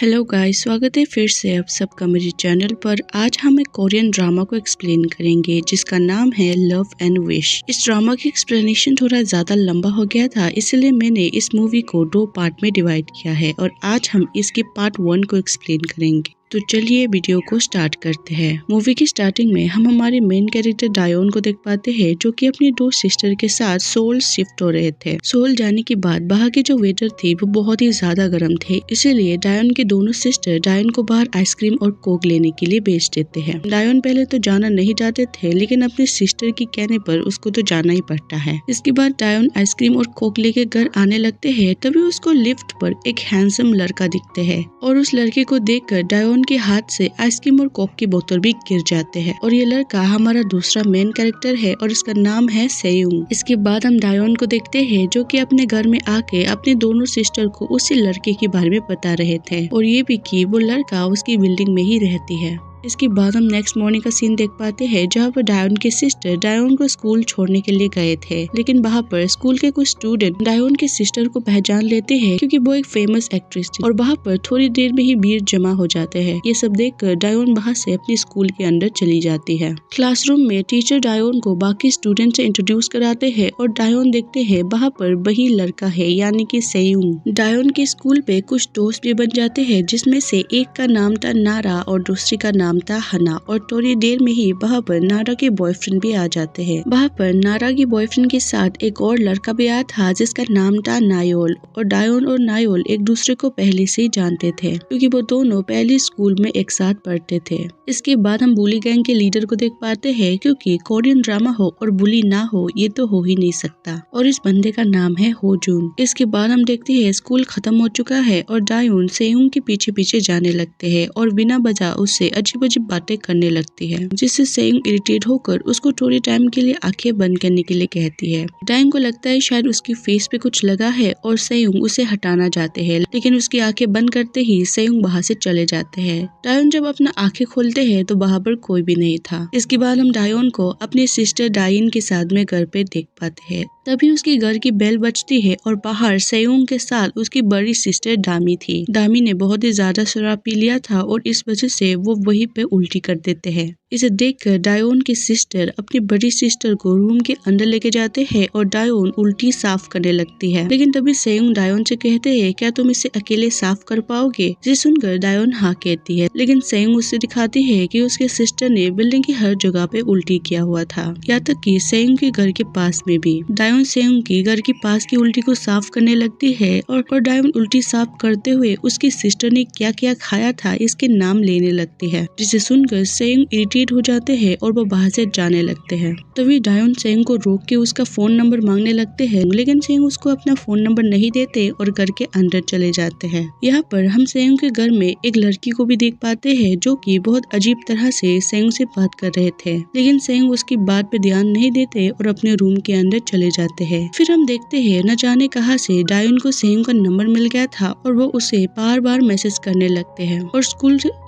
Hello guys, स्वागत है फिर से आप सबका मेरे चैनल पर। आज हम एक कोरियन ड्रामा को एक्सप्लेन करेंगे जिसका नाम है लव एंड विश। इस ड्रामा की एक्सप्लेनेशन थोड़ा ज्यादा लंबा हो गया था, इसलिए मैंने इस मूवी को 2 पार्ट में डिवाइड किया है और आज हम इसके पार्ट 1 को एक्सप्लेन करेंगे। तो चलिए वीडियो को स्टार्ट करते हैं। मूवी की स्टार्टिंग में हम हमारे मेन कैरेक्टर डायोन को देख पाते हैं जो कि अपनी 2 सिस्टर के साथ सोल शिफ्ट हो रहे थे। सोल जाने के बाद बाहर के जो वेदर थे वो बहुत ही ज्यादा गर्म थे, इसीलिए डायोन के दोनों सिस्टर डायोन को बाहर आइसक्रीम और कोक लेने के लिए भेज देते हैं। डायोन पहले तो जाना नहीं चाहते थे, लेकिन अपनी सिस्टर की कहने पर उसको तो जाना ही पड़ता है। इसके बाद डायोन आइसक्रीम और कोक लेके घर आने लगते हैं, तभी उसको लिफ्ट पर एक हैंडसम लड़का दिखते हैं और उस लड़के को देखकर डायोन के हाथ से आइसक्रीम और कोक की बोतल भी गिर जाते हैं। और ये लड़का हमारा दूसरा मेन कैरेक्टर है और इसका नाम है सेयुंग। इसके बाद हम डायोन को देखते हैं जो कि अपने घर में आके अपने दोनों सिस्टर को उसी लड़के के बारे में बता रहे थे और ये भी कि वो लड़का उसकी बिल्डिंग में ही रहती है। इसके बाद हम नेक्स्ट मॉर्निंग का सीन देख पाते हैं जहाँ पर डायोन के सिस्टर डायोन को स्कूल छोड़ने के लिए गए थे, लेकिन वहाँ पर स्कूल के कुछ स्टूडेंट डायोन के सिस्टर को पहचान लेते हैं क्योंकि वो एक फेमस एक्ट्रेस थी और वहाँ पर थोड़ी देर में ही भीड़ जमा हो जाते हैं। ये सब देखकर डायोन वहाँ से अपनी स्कूल के अंदर चली जाती है। क्लासरूम में टीचर डायोन को बाकी स्टूडेंट से इंट्रोड्यूस कराते हैं और डायोन देखते हैं वहाँ पर वही लड़का है, यानी कि सेयुंग। डायोन के स्कूल पे कुछ दोस्त भी बन जाते हैं, जिसमें से एक का नाम था नारा और दूसरी का नाम था हना। और थोड़ी देर में ही वहाँ पर नारा के बॉयफ्रेंड भी आ जाते हैं। वहाँ पर नारा की बॉयफ्रेंड के साथ एक और लड़का भी आया था जिसका नाम था नायोल। और डायोन और नायोल एक दूसरे को पहले से ही जानते थे क्योंकि वो दोनों पहले स्कूल में एक साथ पढ़ते थे। इसके बाद हम बुली गैंग के लीडर को देख पाते हैं क्योंकि कोरियन ड्रामा हो और बुली ना हो ये तो हो ही नहीं सकता, और इस बंदे का नाम है होजून। इसके बाद हम देखते हैं स्कूल खत्म हो चुका है और डायोन सेयुंग के पीछे पीछे जाने लगते हैं और बिना वजह उससे अजीब अजीब बातें करने लगती है, जिससे सेयुंग इरिटेट होकर उसको थोड़ी टाइम के लिए आंखें बंद करने के लिए कहती है। डायोन को लगता है शायद उसकी फेस पे कुछ लगा है और सेयुंग उसे हटाना चाहते हैं, लेकिन उसकी आंखें बंद करते ही सेयुंग वहाँ से चले जाते हैं। डायोन जब अपना आंखें खोलते हैं तो वहाँ पर कोई भी नहीं था। इसके बाद हम डायोन को अपनी सिस्टर डाइन के साथ में घर पे देख पाते हैं। तभी उसकी घर की बेल बजती है और बाहर सेयुंग के साथ उसकी बड़ी सिस्टर दामी थी। दामी ने बहुत ही ज्यादा शराब पी लिया था और इस वजह से वो वहीं पे उल्टी कर देते हैं। इसे देखकर डायोन की सिस्टर अपनी बड़ी सिस्टर को रूम के अंदर लेके जाते हैं और डायोन उल्टी साफ करने लगती है, लेकिन तभी सेयुंग डायोन से कहते हैं क्या तुम इसे अकेले साफ कर पाओगे। जिसे सुनकर डायोन हाँ कहती है, लेकिन सेयुंग उससे दिखाती है कि उसके सिस्टर ने बिल्डिंग की हर जगह पे उल्टी किया हुआ था, यहाँ तक कि सेयुंग के घर के पास में भी। डायोन सेयुंग की घर के पास की उल्टी को साफ करने लगती है और डायोन उल्टी साफ करते हुए उसकी सिस्टर ने क्या क्या खाया था इसके नाम लेने लगती है, जिसे सुनकर सेयुंग इरिटेट हो जाते हैं और वो बाहर से जाने लगते हैं। तभी डायोन सेयुंग को रोक के उसका फोन नंबर मांगने लगते हैं, लेकिन सेयुंग उसको अपना फोन नंबर नहीं देते और घर के अंदर चले जाते हैं। यहाँ पर हम सेयुंग के घर में एक लड़की को भी देख पाते हैं जो कि बहुत अजीब तरह से सेयुंग से बात कर रहे थे, लेकिन सेयुंग उसकी बात पे ध्यान नहीं देते और अपने रूम के अंदर चले जाते हैं। फिर हम देखते हैं न जाने कहां से डायोन को सेयुंग का नंबर मिल गया था और वो उसे बार बार मैसेज करने लगते हैं। और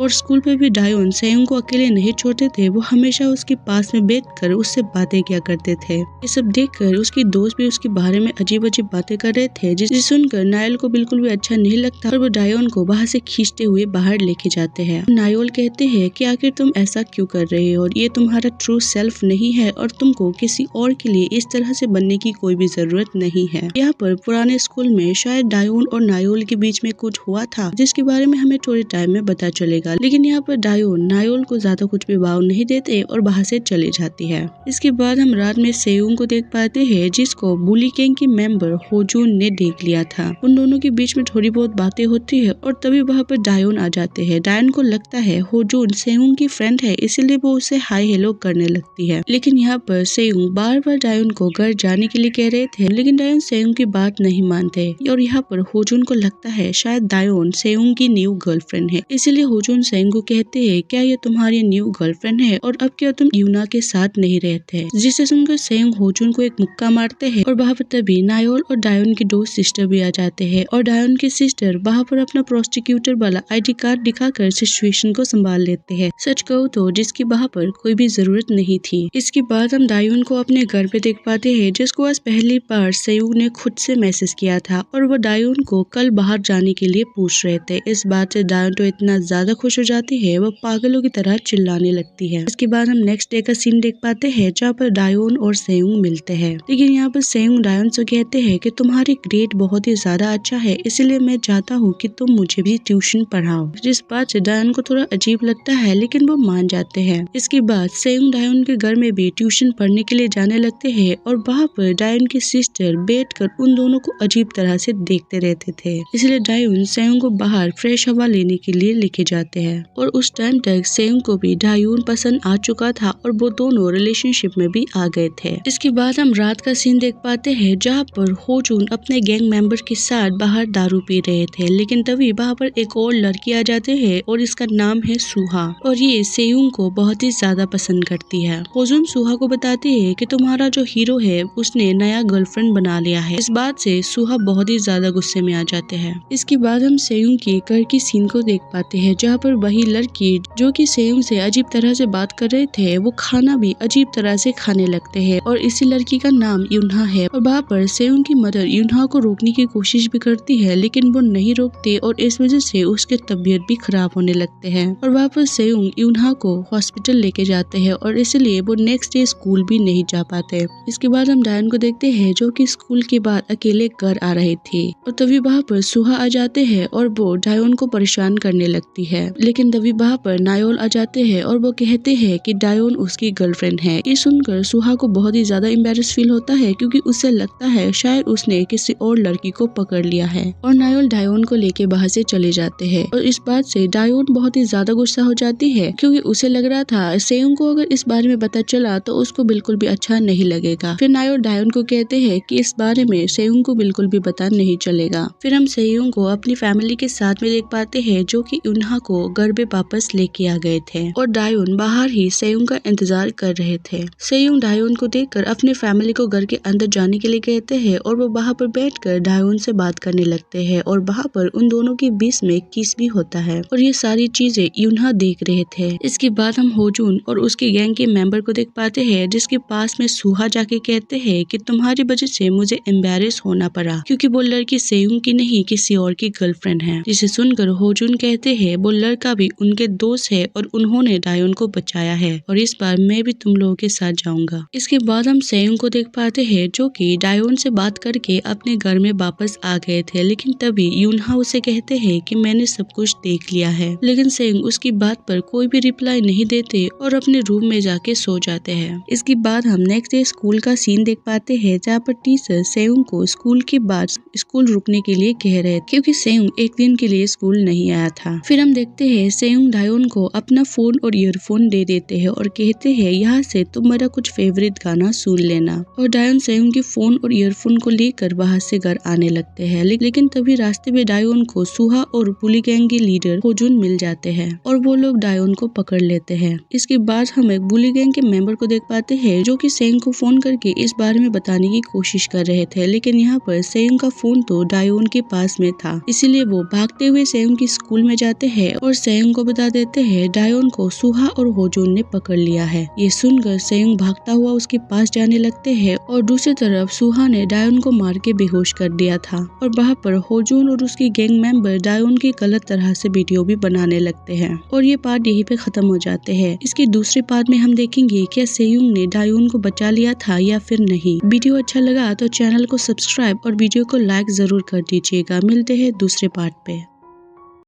स्कूल पे भी डायोन सेयुंग को अकेले नहीं छोड़ते थे, वो हमेशा उसके पास में बैठकर उससे बातें किया करते थे। ये सब देखकर उसकी दोस्त भी उसके बारे में अजीब अजीब बातें कर रहे थे, जिसे सुनकर नायल को बिल्कुल भी अच्छा नहीं लगता और वो डायोन को वहाँ से खींचते हुए बाहर लेके जाते हैं। नायल कहते हैं कि आखिर तुम ऐसा क्यों कर रहे हो, और ये तुम्हारा ट्रू सेल्फ नहीं है और तुमको किसी और के लिए इस तरह से बनने की कोई भी जरूरत नहीं है। यहाँ पर पुराने स्कूल में शायद डायोन और नायल के बीच में कुछ हुआ था जिसके बारे में हमें थोड़े टाइम में पता चलेगा, लेकिन यहाँ पर डायोन नायल को ज्यादा कुछ भी भाव नहीं देते और वहाँ से चले जाती है। इसके बाद हम रात में सेयुंग को देख पाते हैं जिसको बुली गैंग की मेंबर होजून ने देख लिया था। उन दोनों के बीच में थोड़ी बहुत बातें होती है और तभी वहाँ पर डायोन आ जाते हैं। डायोन को लगता है होजून सेयुंग की फ्रेंड है, इसीलिए वो उसे हाय हेलो करने लगती है, लेकिन यहाँ पर सेयुंग बार बार डायोन को घर जाने के लिए कह रहे थे, लेकिन डायोन सेयुंग की बात नहीं मानते। और यहाँ पर होजून को लगता है शायद डायोन सेयुंग की न्यू गर्लफ्रेंड है, इसीलिए होजून सेयुंग को कहते हैं है क्या ये तुम्हारी न्यू गर्लफ्रेंड है और अब क्या तुम यूना के साथ नहीं रहते। जिसे सुनकर सेयोंग होजुन को एक मुक्का मारते हैं और वहाँ पर तभी नायोल और डायोन की दो सिस्टर भी आ जाते हैं और डायोन की सिस्टर वहाँ पर अपना प्रोस्टिक्यूटर वाला ID कार्ड दिखाकर सिचुएशन को संभाल लेते हैं। सच कहूँ तो जिसकी वहाँ पर कोई भी जरूरत नहीं थी। इसके बाद हम डायोन को अपने घर पे देख पाते हैं जिसको आज पहली बार सेयोंग ने खुद से मैसेज किया था और वो डायोन को कल बाहर जाने के लिए पूछ रहे थे। इस बात से डायोन तो इतना ज्यादा खुश हो जाती है वो पागलों की तरह चिल्लाने लगती है। इसके बाद हम नेक्स्ट डे का सीन देख पाते हैं जहाँ पर डायोन और सेयोंग मिलते हैं। लेकिन यहाँ पर सेयोंग डायोन से कहते हैं कि तुम्हारी ग्रेड बहुत ही ज्यादा अच्छा है इसलिए मैं चाहता हूँ कि तुम मुझे भी ट्यूशन पढ़ाओ। जिस बात से डायोन को थोड़ा अजीब लगता है लेकिन वो मान जाते हैं। इसके बाद सेयोंग डायोन के घर में भी ट्यूशन पढ़ने के लिए जाने लगते हैं और वहाँ पर डायोन की सिस्टर बैठकर उन दोनों को अजीब तरह से देखते रहते थे। इसलिए डायोन सेयोंग को बाहर फ्रेश हवा लेने के लिए लेके जाते हैं और उस टाइम तक सेयोंग को भी डायोन पसंद आ चुका था और वो दोनों रिलेशनशिप में भी आ गए थे। इसके बाद हम रात का सीन देख पाते हैं जहाँ पर होजुन अपने गैंग मेंबर के साथ बाहर दारू पी रहे थे। लेकिन तभी वहाँ पर एक और लड़की आ जाते हैं और इसका नाम है सुहा और ये सेयोंग को बहुत ही ज्यादा पसंद करती है। होजुन सुहा को बताती है कि तुम्हारा जो हीरो है उसने नया गर्लफ्रेंड बना लिया है। इस बात से सुहा बहुत ही ज्यादा गुस्से में आ जाते हैं। इसके बाद हम सेयोंग के घर की सीन को देख पाते हैं जहाँ पर वही लड़की जो कि सेयोंग से अजीब तरह से बात कर रहे थे वो खाना भी अजीब तरह से खाने लगते हैं और इसी लड़की का नाम यून्हा है। और वहाँ पर सेयोंग की मदर यून्हा को रोकने की कोशिश भी करती है लेकिन वो नहीं रोकते और इस वजह से उसके तबीयत भी खराब होने लगते हैं। और वहाँ पर सेयोंग यून्हा को हॉस्पिटल लेके जाते हैं और इसलिए वो नेक्स्ट डे स्कूल भी नहीं जा पाते। इसके बाद हम डायन को देखते हैं जो कि स्कूल के बाद अकेले घर आ रहे थे और तभी वहाँ पर सुहा आ जाते हैं और वो डायोन को परेशान करने लगती है। लेकिन तभी वहाँ पर नायोल आ जाते हैं और वो कहते हैं कि डायोन उसकी गर्लफ्रेंड है। ये सुनकर सुहा को बहुत ही ज्यादा एम्बैरेस फील होता है क्योंकि उसे लगता है शायद उसने किसी और लड़की को पकड़ लिया है और नायोल डायोन को लेके वहाँ से चले जाते हैं। और इस बात से डायोन बहुत ही ज्यादा गुस्सा हो जाती है क्योंकि उसे लग रहा था सेयोंग को अगर इस बारे में पता चला तो उसको बिल्कुल भी अच्छा नहीं लगेगा। फिर नायोल डायोन को कहते हैं कि इस बारे में सेयोंग को बिल्कुल भी पता नहीं चलेगा। फिर हम सेयोंग को अपनी फैमिली के साथ में देख पाते हैं जो कि यून्हा को घर पे वापस लेके आ गए थे और डायोन बाहर ही सेयोंग का इंतजार कर रहे थे। सेयोंग डायोन को देखकर अपने फैमिली को घर के अंदर जाने के लिए कहते हैं और वो वहाँ पर बैठकर डायोन से बात करने लगते हैं और वहाँ पर उन दोनों के बीच में किस भी होता है और ये सारी चीजें यून्हा देख रहे थे। इसके बाद हम होजुन और उसके गैंग के मेंबर को देख पाते हैं जिसके पास में सुहा जाके कहते हैं कि तुम्हारी वजह से मुझे एम्बैरेस होना पड़ा क्योंकि वो लड़की सेयोंग की नहीं किसी और की गर्लफ्रेंड है। जिसे सुनकर होजुन कहते हैं वो लड़का भी उनके दोस्त है और उन्होंने डायोन को बचाया है और इस बार मैं भी तुम लोगों के साथ जाऊंगा। इसके बाद हम सेयोंग को देख पाते हैं जो कि डायोन से बात करके अपने घर में वापस आ गए थे। लेकिन तभी यून्हा उसे कहते हैं कि मैंने सब कुछ देख लिया है। लेकिन सेयोंग उसकी बात पर कोई भी रिप्लाई नहीं देते और अपने रूम में जाके सो जाते हैं। इसके बाद हम नेक्स्ट डे स्कूल का सीन देख पाते हैं जहाँ पर टीचर सेयोंग को स्कूल के बाद स्कूल रुकने के लिए कह रहे थे क्योंकि सेयोंग एक दिन के लिए स्कूल नहीं आया था। फिर हम देखते हैं सेयोंग डायोन को अपना फोन और ईयरफोन दे देते हैं और कहते हैं यहाँ से तुम मेरा कुछ फेवरेट गाना सुन लेना। और डायोन सेयोंग के फोन और ईयरफोन को लेकर वहाँ से घर आने लगते हैं। लेकिन तभी रास्ते में डायोन को सुहा और बुली गैंग के लीडर होजुन मिल जाते हैं और वो लोग डायोन को पकड़ लेते हैं। इसके बाद हम एक बुली गैंग के मेंबर को देख पाते हैं जो कि सेयोंग को फोन करके इस बारे में बताने की कोशिश कर रहे थे। लेकिन यहाँ पर सेयोंग का फोन तो डायोन के पास में था, इसीलिए वो भागते हुए सेयोंग की स्कूल में जाते हैं और सेयोंग को बता देते हैं डायोन को सुहा और होजुन ने पकड़ लिया है। ये सुनकर सेयोंग भागता हुआ उसके पास जाने लगते हैं और दूसरी तरफ सुहा ने डायोन को मार के बेहोश कर दिया था और वहाँ पर होजुन और उसकी गैंग मेंबर डायोन की गलत तरह से वीडियो भी बनाने लगते हैं और ये पार्ट यहीं पे खत्म हो जाते हैं। इसके दूसरे पार्ट में हम देखेंगे क्या सेयोंग ने डायोन को बचा लिया था या फिर नहीं। वीडियो अच्छा लगा तो चैनल को सब्सक्राइब और वीडियो को लाइक जरूर कर दीजिएगा। मिलते हैं दूसरे पार्ट पे।